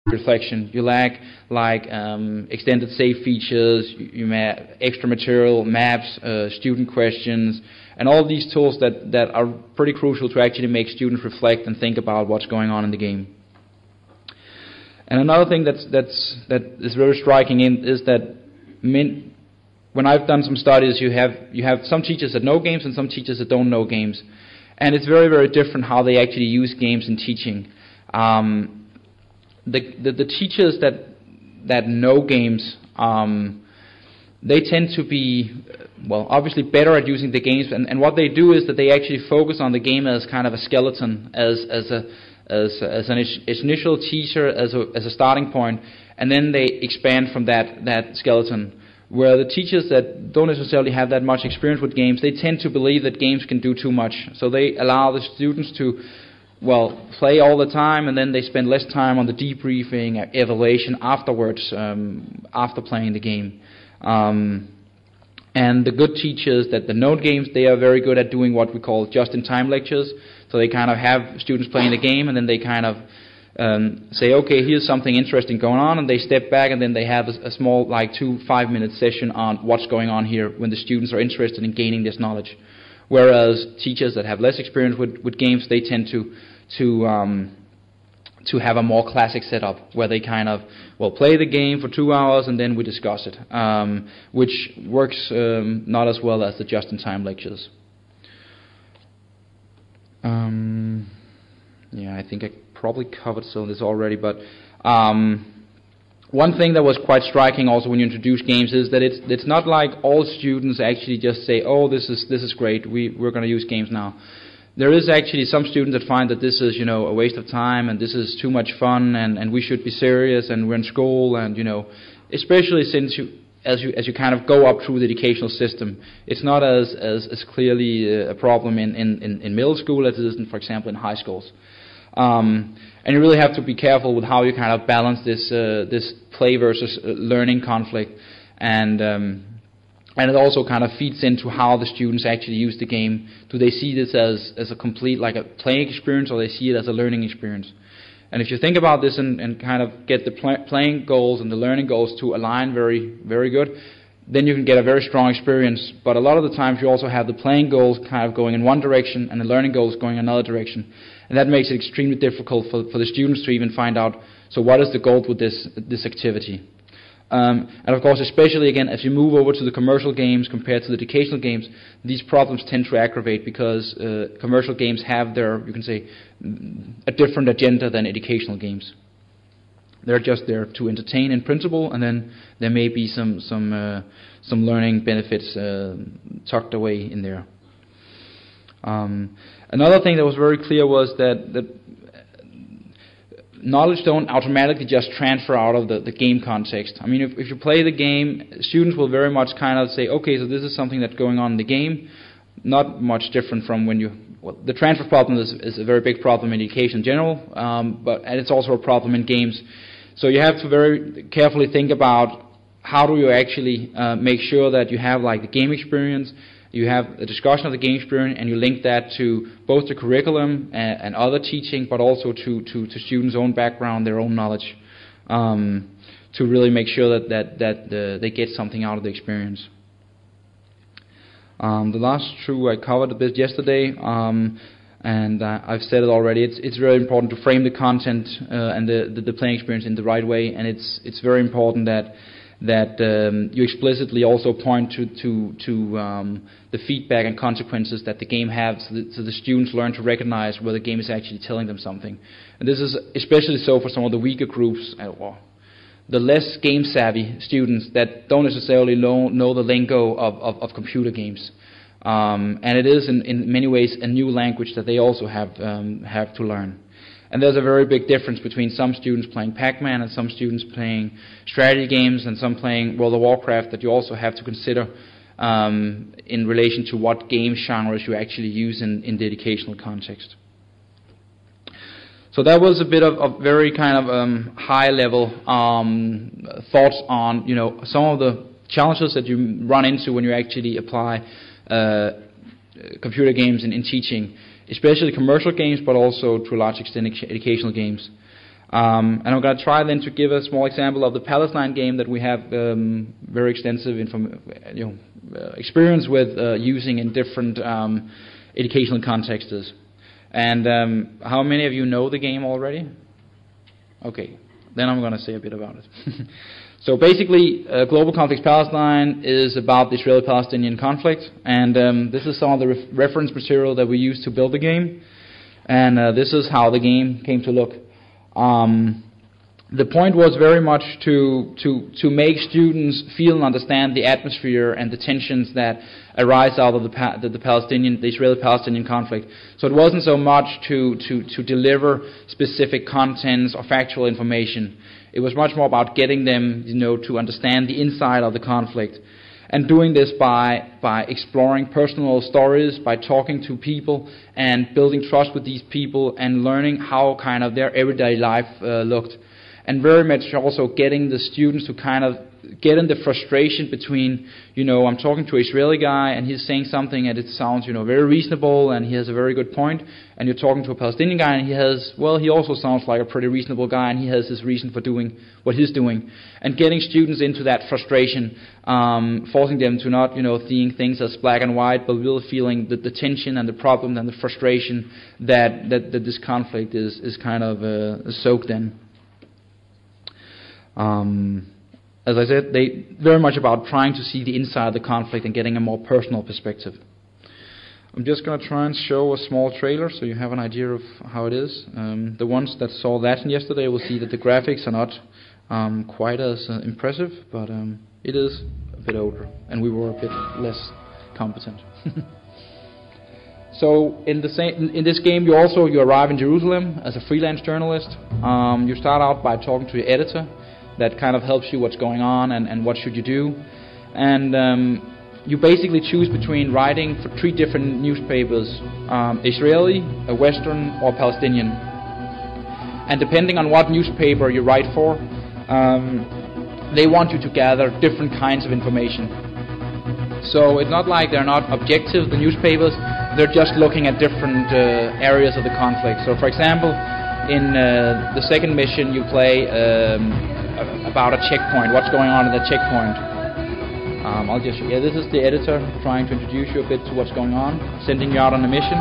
reflection. You lack like extended save features, extra material, maps, student questions, and all these tools that are pretty crucial to actually make students reflect and think about what's going on in the game. And another thing that is very striking is that when I've done some studies, you have some teachers that know games and some teachers that don't know games, and it's very, very different how they actually use games in teaching. The teachers that know games, they tend to be, well, obviously better at using the games, and what they do is that they actually focus on the game as kind of a skeleton, as an initial teacher, as a starting point, and then they expand from that skeleton. Where the teachers that don't necessarily have that much experience with games, they tend to believe that games can do too much, so they allow the students to, well, play all the time, and then they spend less time on the debriefing, evaluation afterwards, after playing the game. And the good teachers that know games, they are very good at doing what we call just-in-time lectures. So they kind of have students playing the game, and then they kind of say, okay, here's something interesting going on, and they step back, and then they have a small, like 2-5 minute session on what's going on here when the students are interested in gaining this knowledge. Whereas teachers that have less experience with games, they tend to have a more classic setup where they kind of, well, play the game for 2 hours and then we discuss it, which works not as well as the just-in-time lectures. Yeah, I think I probably covered some of this already, but one thing that was quite striking also when you introduce games is that it's not like all students actually just say, oh, this is great, we're going to use games now. There is actually some students that find that this is, you know, a waste of time, and this is too much fun, and we should be serious, and we're in school, and, you know, especially since as you kind of go up through the educational system, it's not as clearly a problem in middle school as it is, for example, in high schools. And you really have to be careful with how you kind of balance this play versus learning conflict, and it also kind of feeds into how the students actually use the game. Do they see this as a complete, like a playing experience, or they see it as a learning experience? And if you think about this and kind of get the playing goals and the learning goals to align very, very good, then you can get a very strong experience. But a lot of the times you also have the playing goals kind of going in one direction and the learning goals going in another direction. And that makes it extremely difficult for the students to even find out, so what is the goal with this activity? And of course, especially again, as you move over to the commercial games compared to the educational games, these problems tend to aggravate because commercial games have their, you can say, a different agenda than educational games. They're just there to entertain in principle, and then there may be some learning benefits tucked away in there. Another thing that was very clear was that knowledge don't automatically just transfer out of the game context. I mean, if you play the game, students will very much kind of say, okay, so this is something that's going on in the game, not much different from when you, well, the transfer problem is a very big problem in education in general, and it's also a problem in games. So you have to very carefully think about how do you actually make sure that you have like the game experience, you have a discussion of the game experience, and you link that to both the curriculum and other teaching, but also to students' own background, their own knowledge, to really make sure that they get something out of the experience. The last two I covered a bit yesterday, and I've said it already. It's very important to frame the content and the playing experience in the right way, and it's very important that you explicitly also point to the feedback and consequences that the game has, so the students learn to recognize where the game is actually telling them something. And this is especially so for some of the weaker groups, or the less game-savvy students that don't necessarily know the lingo of computer games. And it is in many ways a new language that they also have to learn. And there's a very big difference between some students playing Pac-Man and some students playing strategy games and some playing World of Warcraft that you also have to consider in relation to what game genres you actually use in the educational context. So that was a bit of very kind of high-level thoughts on, you know, some of the challenges that you run into when you actually apply computer games in teaching, especially commercial games, but also to a large extent educational games. And I'm going to try then to give a small example of the Palestine game that we have very extensive experience with using in different educational contexts. And how many of you know the game already? Okay, then I'm going to say a bit about it. So basically, Global Conflicts Palestine is about the Israeli-Palestinian conflict, and this is some of the reference material that we used to build the game, and this is how the game came to look. The point was very much to make students feel and understand the atmosphere and the tensions that arise out of the Israeli-Palestinian conflict. So it wasn't so much to deliver specific contents or factual information. It was much more about getting them, to understand the inside of the conflict, and doing this by exploring personal stories, by talking to people and building trust with these people and learning how kind of their everyday life looked. And very much also getting the students to kind of get in the frustration between, I'm talking to an Israeli guy and he's saying something and it sounds, very reasonable and he has a very good point, and you're talking to a Palestinian guy and he also sounds like a pretty reasonable guy and he has his reason for doing what he's doing. And getting students into that frustration, forcing them to not, seeing things as black and white, but really feeling the tension and the problem and the frustration that this conflict is kind of soaked in. As I said, they very much about trying to see the inside of the conflict and getting a more personal perspective. I'm just going to try and show a small trailer so you have an idea of how it is. The ones that saw that yesterday will see that the graphics are not quite as impressive, but it is a bit older, and we were a bit less competent. So in this game, you arrive in Jerusalem as a freelance journalist. You start out by talking to your editor. That kind of helps you what's going on and what should you do. And you basically choose between writing for 3 different newspapers, Israeli, a Western, or Palestinian. And depending on what newspaper you write for, they want you to gather different kinds of information. So it's not like they're not objective, the newspapers, they're just looking at different areas of the conflict. So for example, in the second mission you play about a checkpoint, what's going on at the checkpoint. This is the editor trying to introduce you a bit to what's going on, sending you out on a mission.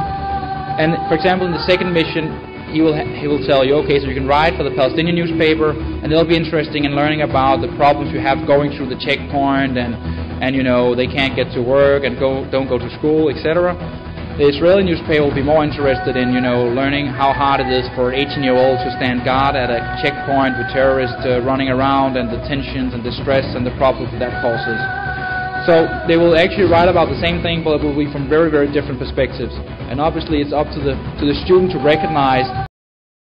And for example, in the second mission, he will tell you, okay, so you can write for the Palestinian newspaper, and they'll be interested in learning about the problems you have going through the checkpoint, and they can't get to work and don't go to school, etc. The Israeli newspaper will be more interested in, learning how hard it is for an 18-year-old to stand guard at a checkpoint with terrorists running around, and the tensions and the stress and the problems that causes. So they will actually write about the same thing, but it will be from very, very different perspectives. And obviously, it's up to the student to recognize